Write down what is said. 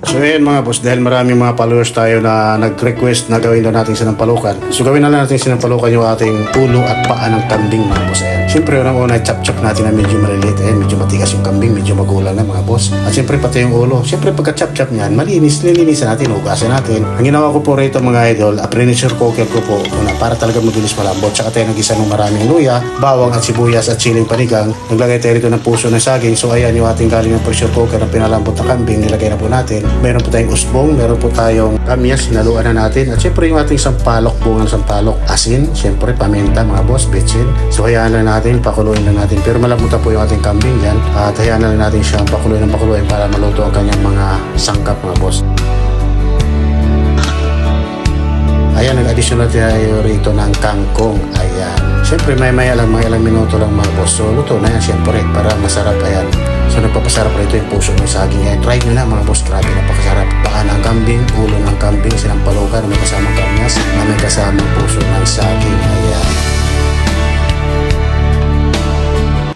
So ayan mga boss, dahil maraming mga followers tayo na nag-request na gawin daw natin sinampalukan. So gawin na lang natin sinampalukan yung ating ulo at paa ng kambing mga boss. Ayan. Siyempre unang-una chop-chop natin na medyo maliliit. Ayan, medyo matigas yung kambing, medyo magulang na mga boss. At siyempre pati yung ulo. Siyempre pagka chop-chop niyan, lilinisan natin, hugasan natin. Ang ginawa ko po rito mga idol, pressure cooker ko po una, para talaga mabilis malambot. Tsaka tayo nag-isa ng maraming luya, bawang at sibuyas at siling panigang. Naglagay tayo rito ng puso ng saging. So ayan yung ating galing ng pressure cooker na pinalambot na kambing, nilagay na po natin. Meron po tayong usbong, meron po tayong kamyas, sinaluan na natin. At syempre yung ating sampalok, bungang sampalok, asin, syempre paminta mga boss, betsin. So hayaan lang natin, pakuluin lang natin. Pero malambutan po yung ating kambing yan. At hayaan lang natin siyang pakuluin ng pakuluin para maluto ang kanyang mga sangkap mga boss. Ayan, nag-addition na tayo rito ng kangkong. Ayan. Siyempre, may mga ilang minuto lang mga boss. So, luto na yan, siyempre, para masarap. Ayan. So, nagpapasarap rito yung puso ng saging. Ayan, try nyo na mga boss. Grabe, napakasarap. Paa ng kambing, ulo ng kambing, sinampalukan, na may kasamang kamyas, na may kasamang